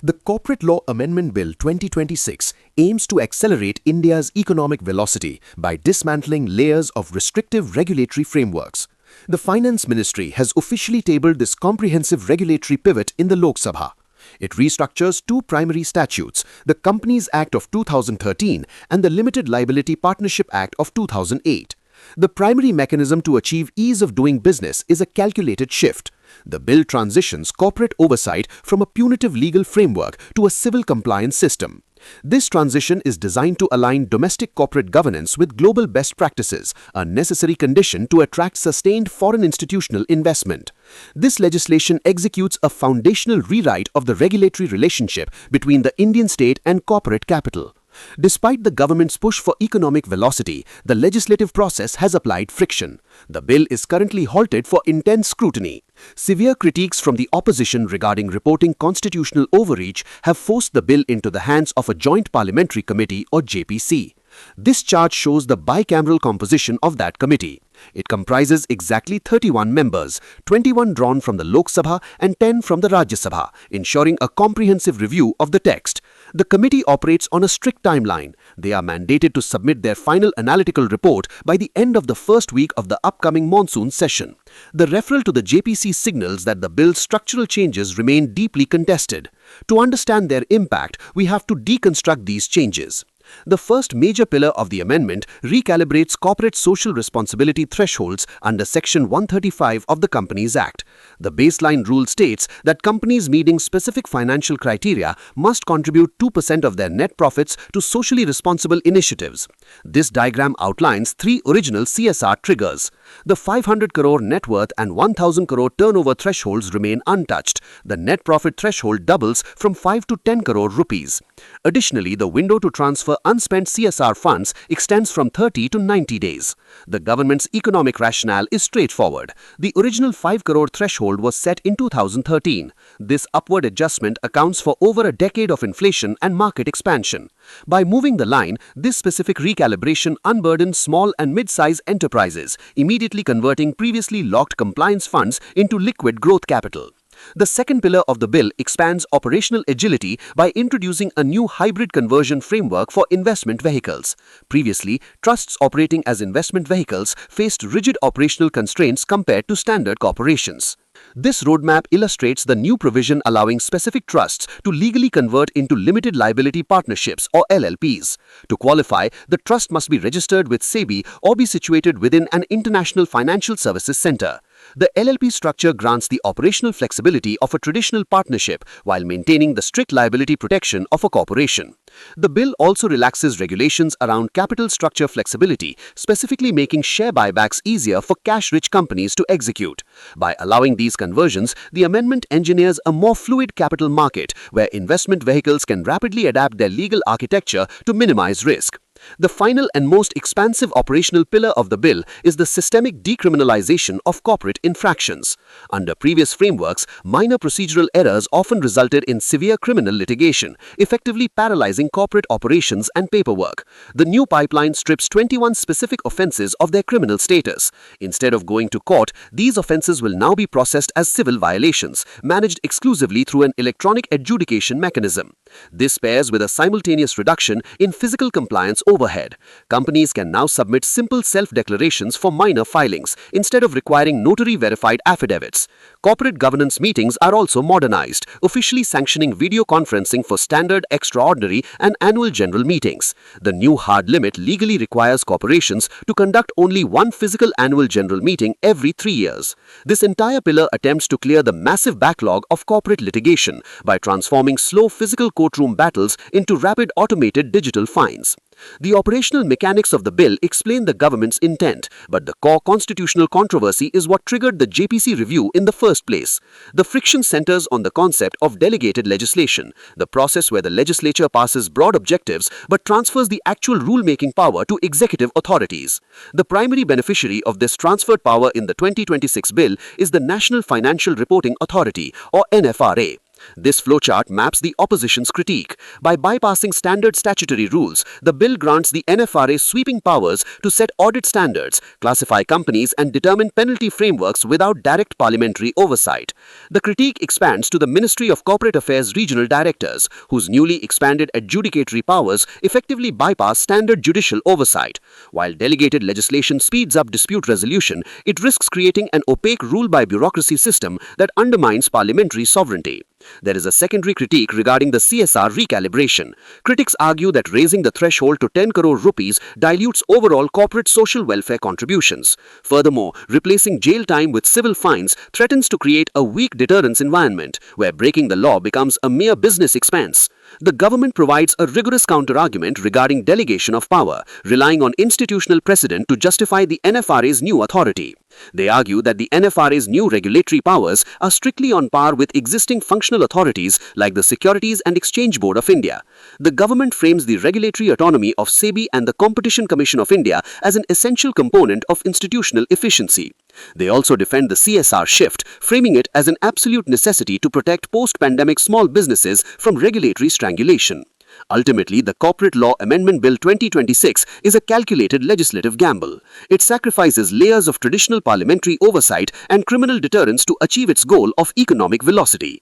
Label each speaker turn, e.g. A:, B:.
A: The Corporate Law Amendment Bill 2026 aims to accelerate India's economic velocity by dismantling layers of restrictive regulatory frameworks. The Finance Ministry has officially tabled this comprehensive regulatory pivot in the Lok Sabha. It restructures two primary statutes, the Companies Act of 2013 and the Limited Liability Partnership Act of 2008. The primary mechanism to achieve ease of doing business is a calculated shift. The bill transitions corporate oversight from a punitive legal framework to a civil compliance system. This transition is designed to align domestic corporate governance with global best practices, a necessary condition to attract sustained foreign institutional investment. This legislation executes a foundational rewrite of the regulatory relationship between the Indian state and corporate capital. Despite the government's push for economic velocity, the legislative process has applied friction. The bill is currently halted for intense scrutiny. Severe critiques from the opposition regarding reporting constitutional overreach have forced the bill into the hands of a Joint Parliamentary Committee or JPC. This chart shows the bicameral composition of that committee. It comprises exactly 31 members, 21 drawn from the Lok Sabha and 10 from the Rajya Sabha, ensuring a comprehensive review of the text. The committee operates on a strict timeline. They are mandated to submit their final analytical report by the end of the first week of the upcoming monsoon session. The referral to the JPC signals that the bill's structural changes remain deeply contested. To understand their impact, we have to deconstruct these changes. The first major pillar of the amendment recalibrates corporate social responsibility thresholds under Section 135 of the Companies Act. The baseline rule states that companies meeting specific financial criteria must contribute 2% of their net profits to socially responsible initiatives. This diagram outlines three original CSR triggers. The 500 crore net worth and 1000 crore turnover thresholds remain untouched. The net profit threshold doubles from 5 to 10 crore rupees. Additionally, the window to transfer unspent CSR funds extends from 30 to 90 days. The government's economic rationale is straightforward. The original 5 crore threshold was set in 2013. This upward adjustment accounts for over a decade of inflation and market expansion. By moving the line, this specific recalibration unburdens small and mid-size enterprises, immediately converting previously locked compliance funds into liquid growth capital. The second pillar of the bill expands operational agility by introducing a new hybrid conversion framework for investment vehicles. Previously, trusts operating as investment vehicles faced rigid operational constraints compared to standard corporations. This roadmap illustrates the new provision allowing specific trusts to legally convert into limited liability partnerships or LLPs. To qualify, the trust must be registered with SEBI or be situated within an international financial services center. The LLP structure grants the operational flexibility of a traditional partnership while maintaining the strict liability protection of a corporation. The bill also relaxes regulations around capital structure flexibility, specifically making share buybacks easier for cash-rich companies to execute. By allowing these conversions, the amendment engineers a more fluid capital market where investment vehicles can rapidly adapt their legal architecture to minimize risk. The final and most expansive operational pillar of the bill is the systemic decriminalization of corporate infractions. Under previous frameworks, minor procedural errors often resulted in severe criminal litigation, effectively paralyzing corporate operations and paperwork. The new pipeline strips 21 specific offences of their criminal status. Instead of going to court, these offences will now be processed as civil violations, managed exclusively through an electronic adjudication mechanism. This pairs with a simultaneous reduction in physical compliance overhead. Companies can now submit simple self-declarations for minor filings instead of requiring notary-verified affidavits. Corporate governance meetings are also modernized, officially sanctioning video conferencing for standard, extraordinary, and annual general meetings. The new hard limit legally requires corporations to conduct only one physical annual general meeting every 3 years. This entire pillar attempts to clear the massive backlog of corporate litigation by transforming slow physical courtroom battles into rapid automated digital fines. The operational mechanics of the bill explain the government's intent, but the core constitutional controversy is what triggered the JPC review in the first place. The friction centers on the concept of delegated legislation, the process where the legislature passes broad objectives but transfers the actual rulemaking power to executive authorities. The primary beneficiary of this transferred power in the 2026 bill is the National Financial Reporting Authority, or NFRA. This flowchart maps the opposition's critique. By bypassing standard statutory rules, the bill grants the NFRA sweeping powers to set audit standards, classify companies, and determine penalty frameworks without direct parliamentary oversight. The critique expands to the Ministry of Corporate Affairs regional directors, whose newly expanded adjudicatory powers effectively bypass standard judicial oversight. While delegated legislation speeds up dispute resolution, it risks creating an opaque rule-by-bureaucracy system that undermines parliamentary sovereignty. There is a secondary critique regarding the CSR recalibration. Critics argue that raising the threshold to 10 crore rupees dilutes overall corporate social welfare contributions. Furthermore, replacing jail time with civil fines threatens to create a weak deterrence environment, where breaking the law becomes a mere business expense. The government provides a rigorous counter-argument regarding delegation of power, relying on institutional precedent to justify the NFRA's new authority. They argue that the NFRA's new regulatory powers are strictly on par with existing functional authorities like the Securities and Exchange Board of India. The government frames the regulatory autonomy of SEBI and the Competition Commission of India as an essential component of institutional efficiency. They also defend the CSR shift, framing it as an absolute necessity to protect post-pandemic small businesses from regulatory strangulation. Ultimately, the Corporate Law Amendment Bill 2026 is a calculated legislative gamble. It sacrifices layers of traditional parliamentary oversight and criminal deterrence to achieve its goal of economic velocity.